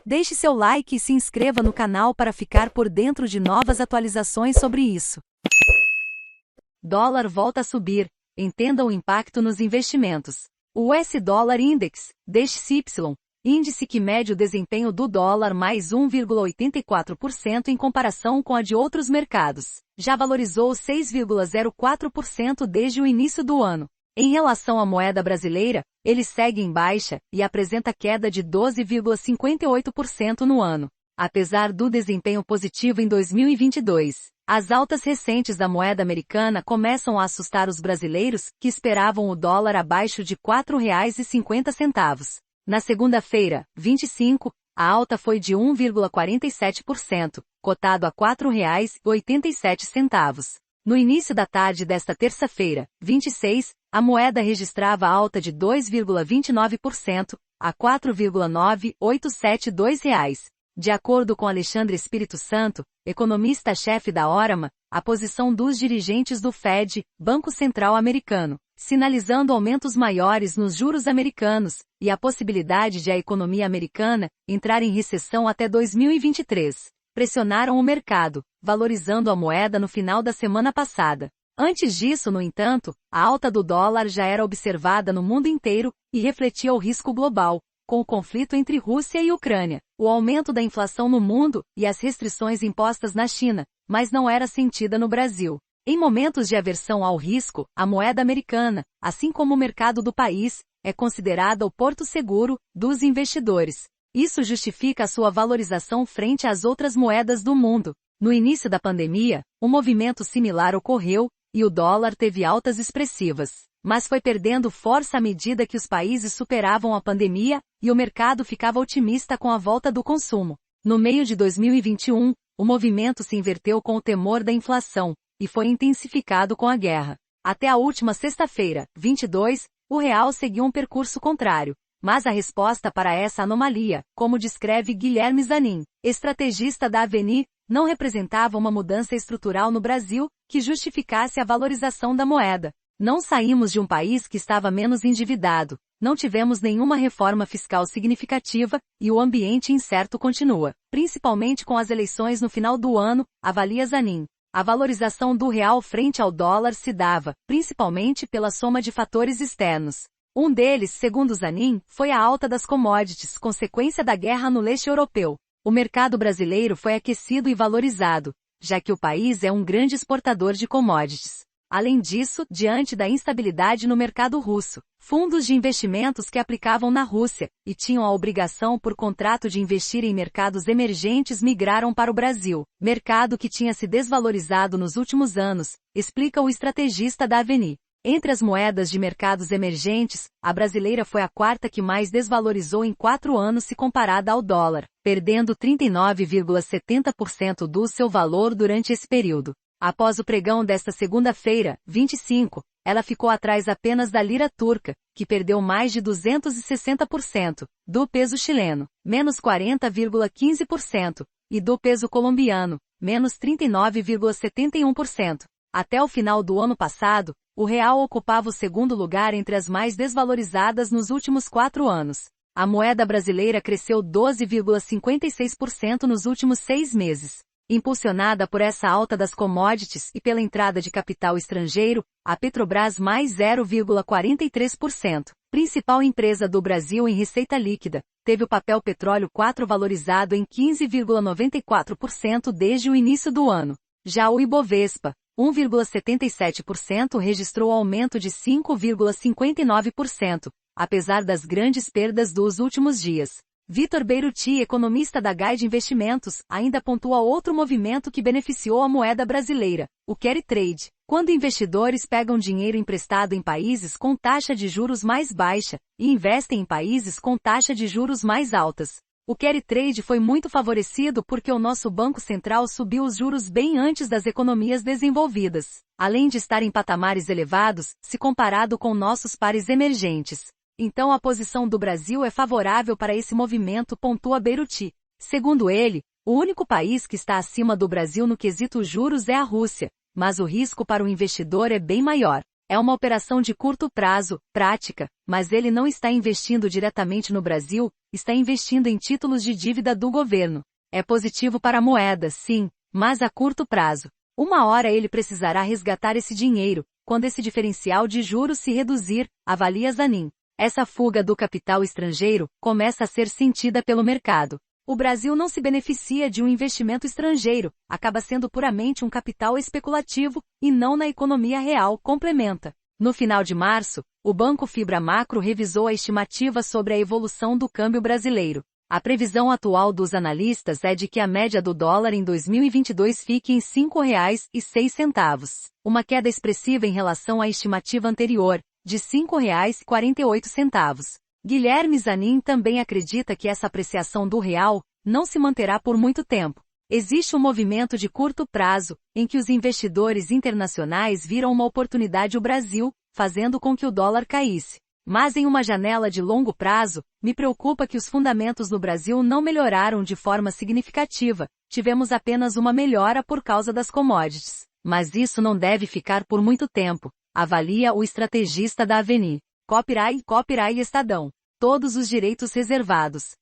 Deixe seu like e se inscreva no canal para ficar por dentro de novas atualizações sobre isso. Dólar volta a subir. Entenda o impacto nos investimentos. O US-Dollar Index, DXY, índice que mede o desempenho do dólar mais 1,84% em comparação com a de outros mercados, já valorizou 6,04% desde o início do ano. Em relação à moeda brasileira, ele segue em baixa e apresenta queda de 12,58% no ano. Apesar do desempenho positivo em 2022, as altas recentes da moeda americana começam a assustar os brasileiros, que esperavam o dólar abaixo de R$ 4,50. Na segunda-feira, 25, a alta foi de 1,47%, cotado a R$ 4,87. No início da tarde desta terça-feira, 26, a moeda registrava alta de 2,29%, a R$ 4,9872. De acordo com Alexandre Espírito Santo, economista-chefe da Orama, a posição dos dirigentes do Fed, Banco Central Americano, sinalizando aumentos maiores nos juros americanos, e a possibilidade de a economia americana entrar em recessão até 2023, pressionaram o mercado, valorizando a moeda no final da semana passada. Antes disso, no entanto, a alta do dólar já era observada no mundo inteiro e refletia o risco global, com o conflito entre Rússia e Ucrânia, o aumento da inflação no mundo e as restrições impostas na China, mas não era sentida no Brasil. Em momentos de aversão ao risco, a moeda americana, assim como o mercado do país, é considerada o porto seguro dos investidores. Isso justifica a sua valorização frente às outras moedas do mundo. No início da pandemia, um movimento similar ocorreu, e o dólar teve altas expressivas, mas foi perdendo força à medida que os países superavam a pandemia, e o mercado ficava otimista com a volta do consumo. No meio de 2021, o movimento se inverteu com o temor da inflação, e foi intensificado com a guerra. Até a última sexta-feira, 22, o real seguiu um percurso contrário. Mas a resposta para essa anomalia, como descreve Guilherme Zanin, estrategista da Avenir, não representava uma mudança estrutural no Brasil que justificasse a valorização da moeda. Não saímos de um país que estava menos endividado, não tivemos nenhuma reforma fiscal significativa, e o ambiente incerto continua, principalmente com as eleições no final do ano, avalia Zanin. A valorização do real frente ao dólar se dava, principalmente pela soma de fatores externos. Um deles, segundo Zanin, foi a alta das commodities, consequência da guerra no leste europeu. O mercado brasileiro foi aquecido e valorizado, já que o país é um grande exportador de commodities. Além disso, diante da instabilidade no mercado russo, fundos de investimentos que aplicavam na Rússia e tinham a obrigação por contrato de investir em mercados emergentes migraram para o Brasil, mercado que tinha se desvalorizado nos últimos anos, explica o estrategista da Avenir. Entre as moedas de mercados emergentes, a brasileira foi a quarta que mais desvalorizou em 4 anos se comparada ao dólar, perdendo 39,70% do seu valor durante esse período. Após o pregão desta segunda-feira, 25, ela ficou atrás apenas da lira turca, que perdeu mais de 260%, do peso chileno, menos 40,15%, e do peso colombiano, menos 39,71%. Até o final do ano passado, o real ocupava o segundo lugar entre as mais desvalorizadas nos últimos 4 anos. A moeda brasileira cresceu 12,56% nos últimos 6 meses. Impulsionada por essa alta das commodities e pela entrada de capital estrangeiro, a Petrobras mais 0,43%, principal empresa do Brasil em receita líquida, teve o papel petróleo 4 valorizado em 15,94% desde o início do ano. Já o Ibovespa, 1,77% registrou aumento de 5,59%, apesar das grandes perdas dos últimos dias. Vitor Beiruti, economista da Guide Investimentos, ainda pontua outro movimento que beneficiou a moeda brasileira, o carry trade, quando investidores pegam dinheiro emprestado em países com taxa de juros mais baixa e investem em países com taxa de juros mais altas. O carry trade foi muito favorecido porque o nosso Banco Central subiu os juros bem antes das economias desenvolvidas, além de estar em patamares elevados, se comparado com nossos pares emergentes. Então a posição do Brasil é favorável para esse movimento, pontua Beiruti. Segundo ele, o único país que está acima do Brasil no quesito juros é a Rússia, mas o risco para o investidor é bem maior. É uma operação de curto prazo, prática, mas ele não está investindo diretamente no Brasil, está investindo em títulos de dívida do governo. É positivo para a moeda, sim, mas a curto prazo. Uma hora ele precisará resgatar esse dinheiro, quando esse diferencial de juros se reduzir, avalia Zanin. Essa fuga do capital estrangeiro começa a ser sentida pelo mercado. O Brasil não se beneficia de um investimento estrangeiro, acaba sendo puramente um capital especulativo, e não na economia real, complementa. No final de março, o Banco Fibra Macro revisou a estimativa sobre a evolução do câmbio brasileiro. A previsão atual dos analistas é de que a média do dólar em 2022 fique em R$ 5,06, uma queda expressiva em relação à estimativa anterior, de R$ 5,48. Guilherme Zanin também acredita que essa apreciação do real não se manterá por muito tempo. Existe um movimento de curto prazo, em que os investidores internacionais viram uma oportunidade o Brasil, fazendo com que o dólar caísse. Mas em uma janela de longo prazo, me preocupa que os fundamentos no Brasil não melhoraram de forma significativa, tivemos apenas uma melhora por causa das commodities. Mas isso não deve ficar por muito tempo, avalia o estrategista da Avenir. Copyright Estadão. Todos os direitos reservados.